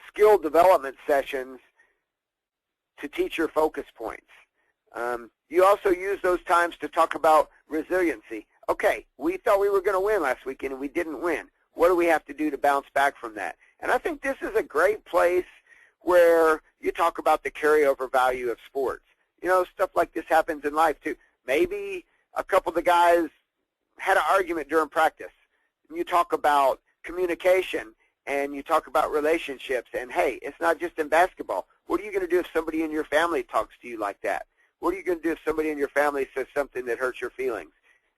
skill development sessions to teach your focus points. You also use those times to talk about resiliency. Okay, we thought we were going to win last weekend and we didn't win. What do we have to do to bounce back from that? And I think this is a great place where you talk about the carryover value of sports. You know, stuff like this happens in life too. Maybe a couple of the guys had an argument during practice. And you talk about communication and you talk about relationships, and hey, it's not just in basketball. What are you going to do if somebody in your family talks to you like that? What are you going to do if somebody in your family says something that hurts your feelings?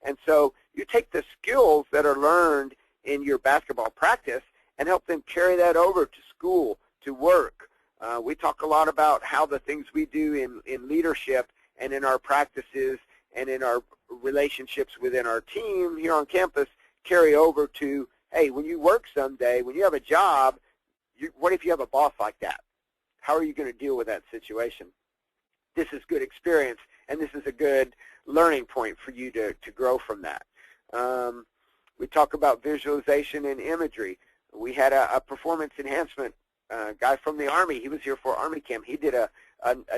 And so you take the skills that are learned in your basketball practice and help them carry that over to school, to work. We talk a lot about how the things we do in leadership and in our practices and in our relationships within our team here on campus carry over to, hey, when you work someday, when you have a job, what if you have a boss like that? How are you going to deal with that situation? This is good experience, and this is a good learning point for you to grow from that. We talk about visualization and imagery. We had a performance enhancement guy from the Army. He was here for Army Camp. He did a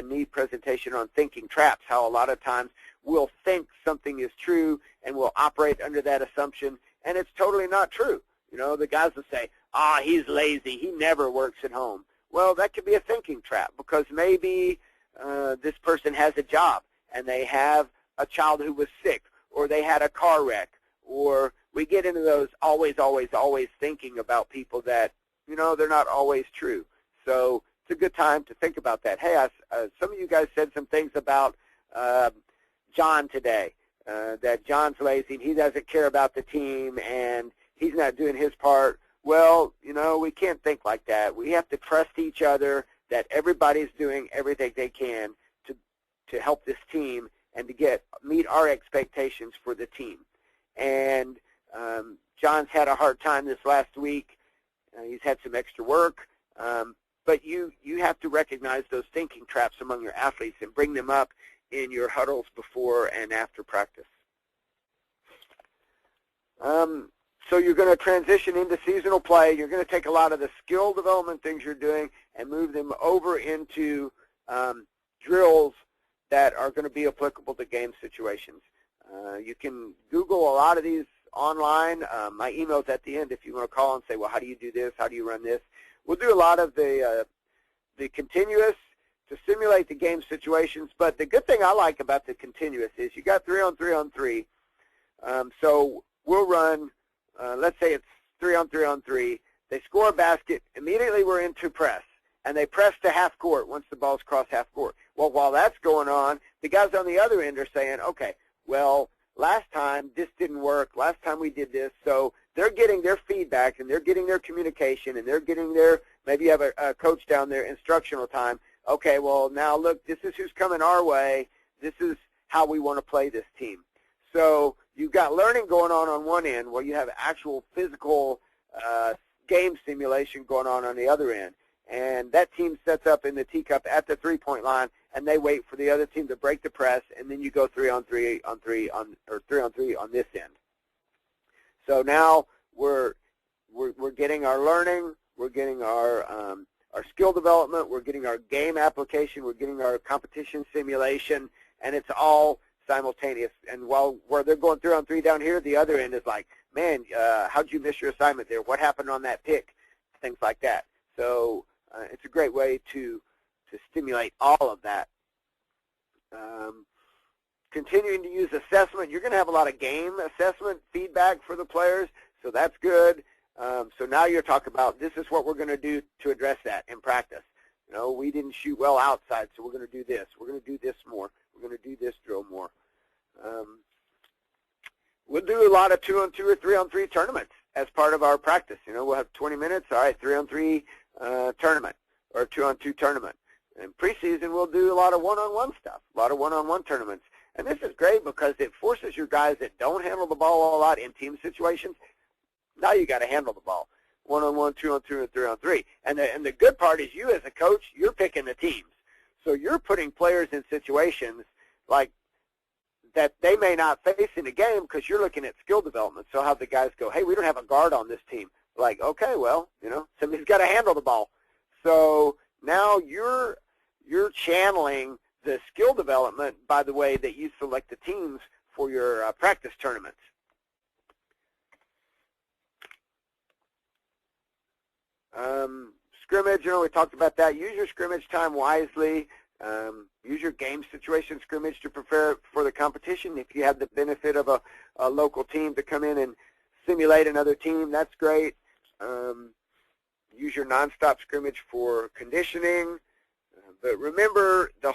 neat presentation on thinking traps, how a lot of times we'll think something is true and we'll operate under that assumption, and it's totally not true. You know, the guys will say, he's lazy. He never works at home. Well, that could be a thinking trap because maybe this person has a job and they have a child who was sick, or they had a car wreck, or we get into those always thinking about people that, you know, they're not always true. So it's a good time to think about that. Hey, some of you guys said some things about John today, that John's lazy and he doesn't care about the team and he's not doing his part. Well, you know, we can't think like that. We have to trust each other that everybody's doing everything they can to help this team and to meet our expectations for the team. And John's had a hard time this last week. He's had some extra work. But you have to recognize those thinking traps among your athletes and bring them up in your huddles before and after practice. So you're going to transition into seasonal play. You're going to take a lot of the skill development things you're doing and move them over into drills that are going to be applicable to game situations. You can Google a lot of these online. My email's at the end if you want to call and say, well, how do you do this? How do you run this? We'll do a lot of the continuous to simulate the game situations. But the good thing I like about the continuous is you got 3-on-3-on-3. So we'll run, let's say it's 3-on-3-on-3. They score a basket. Immediately we're into press. And they press to half court once the ball's crossed half court. Well, while that's going on, the guys on the other end are saying, okay, well, last time this didn't work. Last time we did this. So they're getting their feedback and they're getting their communication and they're getting their, maybe you have a coach down there, instructional time. Okay, well, now look, this is who's coming our way. This is how we want to play this team. So you've got learning going on one end where you have actual physical game simulation going on the other end. And that team sets up in the teacup at the three-point line, and they wait for the other team to break the press, and then you go 3-on-3 on this end. So now we're getting our learning, we're getting our skill development, we're getting our game application, we're getting our competition simulation, and it's all simultaneous. And while where they're going 3-on-3 down here, the other end is like, man, how'd you miss your assignment there? What happened on that pick? Things like that. So it's a great way to stimulate all of that. Continuing to use assessment, you're going to have a lot of game assessment feedback for the players, so that's good. So now you're talking about this is what we're going to do to address that in practice. You know, we didn't shoot well outside, so we're going to do this. We're going to do this more. We're going to do this drill more. We'll do a lot of 2-on-2 or 3-on-3 tournaments as part of our practice. You know, we'll have 20 minutes, all right, 3-on-3 tournament or 2-on-2 tournament. In preseason, we'll do a lot of one-on-one stuff, a lot of one-on-one tournaments. And this is great because it forces your guys that don't handle the ball a lot in team situations. Now you got to handle the ball. 1-on-1, 2-on-2, and 3-on-3. And the good part is you as a coach, you're picking the teams. So you're putting players in situations like that they may not face in a game because you're looking at skill development. So how the guys go, hey, we don't have a guard on this team. Like, okay, well, you know, somebody's got to handle the ball. So now you're channeling the skill development by the way that you select the teams for your practice tournaments. Scrimmage, you know, we talked about that. Use your scrimmage time wisely. Use your game situation scrimmage to prepare for the competition. If you have the benefit of a local team to come in and simulate another team, that's great. Use your nonstop scrimmage for conditioning. But remember, the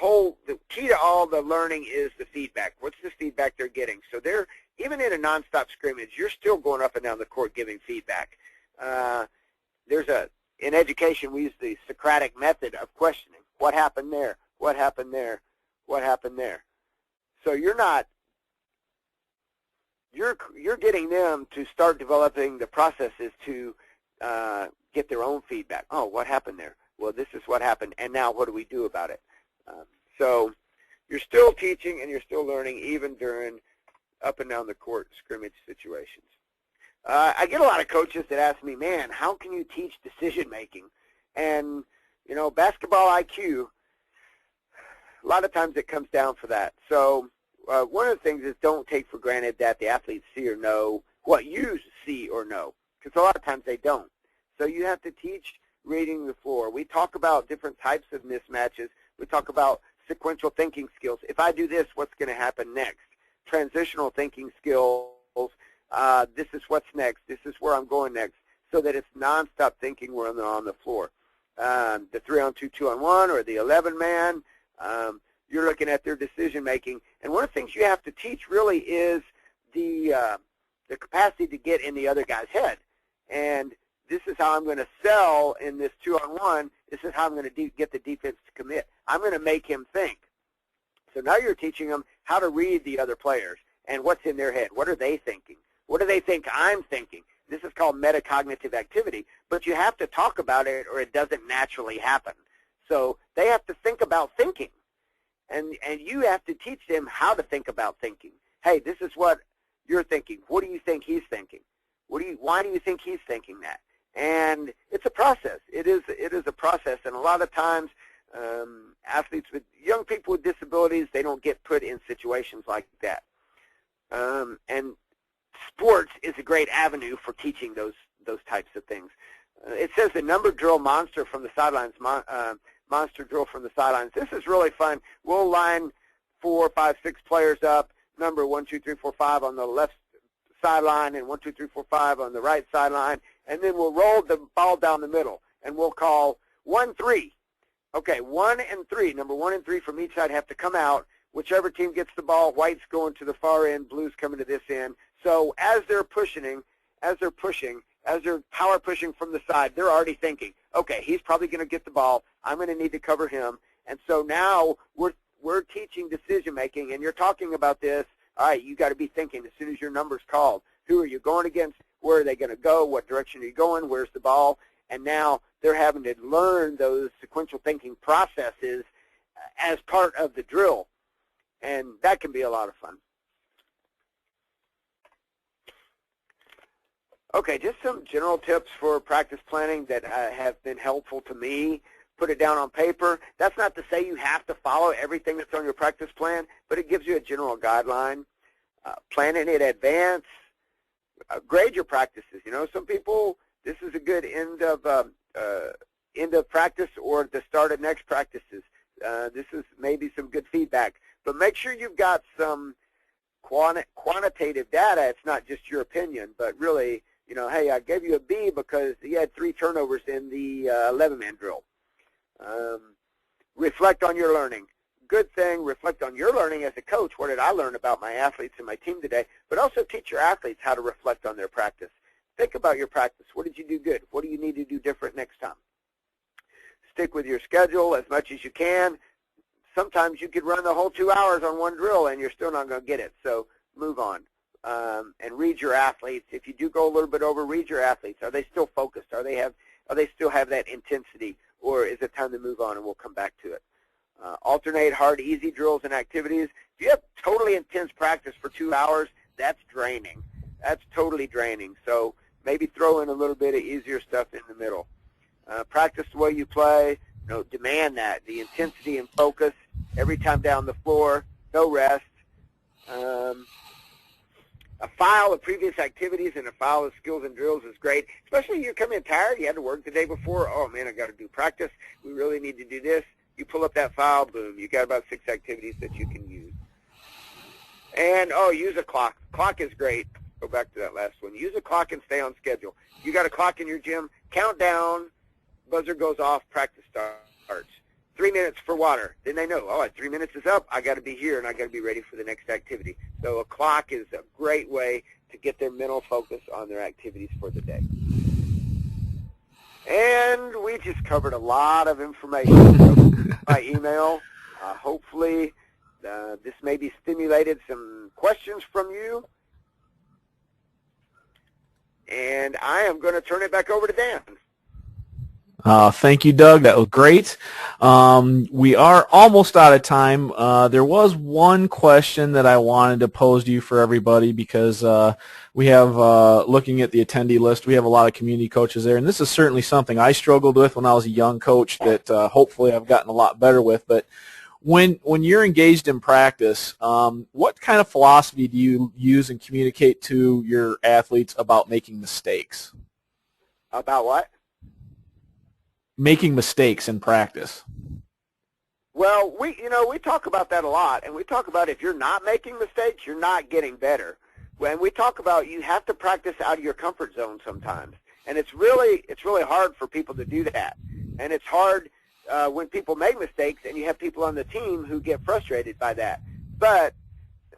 key to all the learning is the feedback. What's the feedback they're getting? So even in a nonstop scrimmage, you're still going up and down the court giving feedback. In education, we use the Socratic method of questioning. What happened there? What happened there? What happened there? So you're getting them to start developing the processes to get their own feedback. Oh, what happened there? Well, this is what happened, and now what do we do about it? So you're still teaching and you're still learning even during up and down the court scrimmage situations. I get a lot of coaches that ask me, man, how can you teach decision making? And, basketball IQ, a lot of times it comes down for that. So one of the things is don't take for granted that the athletes see or know what you see or know, because a lot of times they don't. So you have to teach reading the floor. We talk about different types of mismatches. We talk about sequential thinking skills. If I do this, what's going to happen next? Transitional thinking skills. This is what's next. This is where I'm going next, so that it's nonstop thinking when they're on the floor. The 3-on-2, 2-on-1, or the 11-man, you're looking at their decision making. And one of the things you have to teach really is the capacity to get in the other guy's head. And this is how I'm going to sell in this 2-on-1. This is how I'm going to get the defense to commit. I'm going to make him think. So now you're teaching them how to read the other players and what's in their head. What are they thinking? What do they think I'm thinking? This is called metacognitive activity, but you have to talk about it or it doesn't naturally happen. So they have to think about thinking, and you have to teach them how to think about thinking. Hey, this is what you're thinking. What do you think he's thinking? Why do you think he's thinking that? And it's a process. It is a process, and a lot of times young people with disabilities, they don't get put in situations like that. And sports is a great avenue for teaching those types of things. It says the number drill monster from the sidelines, monster drill from the sidelines. This is really fun. We'll line 4, 5, 6 players up, number 1, 2, 3, 4, 5 on the left sideline and 1, 2, 3, 4, 5 on the right sideline, and then we'll roll the ball down the middle, and we'll call 1, 3. Okay, 1 and 3. Number 1 and 3 from each side have to come out. Whichever team gets the ball, white's going to the far end, blue's coming to this end. So as they're power pushing from the side, they're already thinking, okay, he's probably going to get the ball. I'm going to need to cover him. And so now we're teaching decision making, and you're talking about this. All right, you got to be thinking as soon as your number's called. Who are you going against? Where are they going to go? What direction are you going? Where's the ball? And now they're having to learn those sequential thinking processes as part of the drill. And that can be a lot of fun. Okay, just some general tips for practice planning that have been helpful to me. Put it down on paper. That's not to say you have to follow everything that's on your practice plan, but it gives you a general guideline. Plan it in advance. Grade your practices. Some people, this is a good end of practice or the start of next practices. This is maybe some good feedback. But make sure you've got some quantitative data. It's not just your opinion, but really, hey, I gave you a B because you had 3 turnovers in the 11-man drill. Reflect on your learning. Good thing, reflect on your learning as a coach. What did I learn about my athletes and my team today? But also teach your athletes how to reflect on their practice. Think about your practice. What did you do good? What do you need to do different next time? Stick with your schedule as much as you can. Sometimes you could run the whole 2 hours on one drill and you're still not going to get it. So move on. And read your athletes. If you do go a little bit over, read your athletes. Are they still focused? Are they still have that intensity? Or is it time to move on, and we'll come back to it? Alternate hard, easy drills and activities. If you have totally intense practice for 2 hours, that's draining. That's totally draining. So maybe throw in a little bit of easier stuff in the middle. Practice the way you play. Demand that, the intensity and focus every time down the floor, no rest. A file of previous activities and a file of skills and drills is great, especially if you come in tired, you had to work the day before. Oh, man, I got to do practice. We really need to do this. You pull up that file, boom, you got about 6 activities that you can use. And, use a clock. Clock is great. Go back to that last one. Use a clock and stay on schedule. You got a clock in your gym, count down, buzzer goes off, practice starts. 3 minutes for water. Then they know, oh, 3 minutes is up. I got to be here, and I got to be ready for the next activity. So a clock is a great way to get their mental focus on their activities for the day. And we just covered a lot of information by email. Hopefully, this maybe stimulated some questions from you. And I am going to turn it back over to Dan. Thank you, Doug. That was great. We are almost out of time. There was one question that I wanted to pose to you for everybody because we have, looking at the attendee list, we have a lot of community coaches there, and this is certainly something I struggled with when I was a young coach that hopefully I've gotten a lot better with. But when you're engaged in practice, what kind of philosophy do you use and communicate to your athletes about making mistakes? About what? Making mistakes in practice. Well, we talk about that a lot, and we talk about if you're not making mistakes, you're not getting better. When we talk about you have to practice out of your comfort zone sometimes, and it's really hard for people to do that, and it's hard when people make mistakes, and you have people on the team who get frustrated by that. But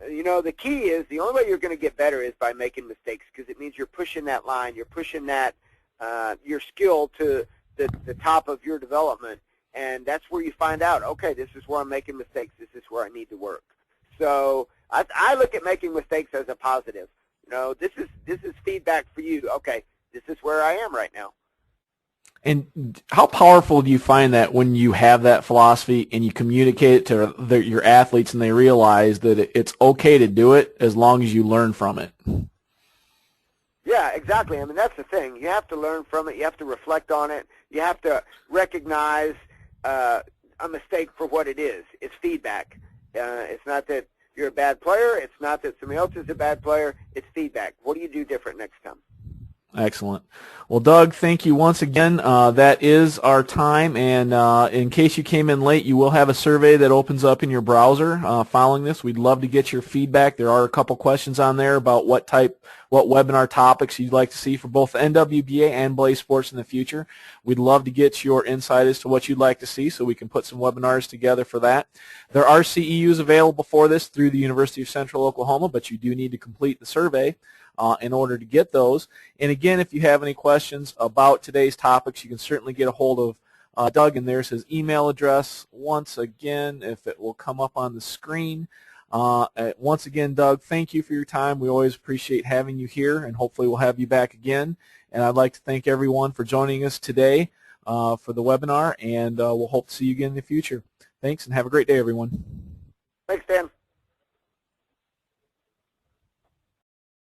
the key is the only way you're going to get better is by making mistakes, because it means you're pushing that line, you're pushing that your skill to the top of your development, and that's where you find out, okay, this is where I'm making mistakes, this is where I need to work. So I look at making mistakes as a positive. This is feedback for you. Okay, this is where I am right now. And how powerful do you find that when you have that philosophy and you communicate it to your athletes and they realize that it's okay to do it as long as you learn from it? Yeah, exactly. I mean, that's the thing. You have to learn from it. You have to reflect on it. You have to recognize a mistake for what it is. It's feedback. It's not that you're a bad player. It's not that somebody else is a bad player. It's feedback. What do you do different next time? Excellent. Well, Doug, thank you once again. That is our time, and in case you came in late, you will have a survey that opens up in your browser following this. We'd love to get your feedback. There are a couple questions on there about what webinar topics you'd like to see for both NWBA and BlazeSports in the future. We'd love to get your insight as to what you'd like to see so we can put some webinars together for that. There are CEUs available for this through the University of Central Oklahoma, but you do need to complete the survey in order to get those. And again, if you have any questions about today's topics, you can certainly get a hold of Doug, and there's his email address. Once again, if it will come up on the screen. Once again, Doug, thank you for your time. We always appreciate having you here, and hopefully we'll have you back again. And I'd like to thank everyone for joining us today for the webinar, and we'll hope to see you again in the future. Thanks, and have a great day, everyone. Thanks, Dan.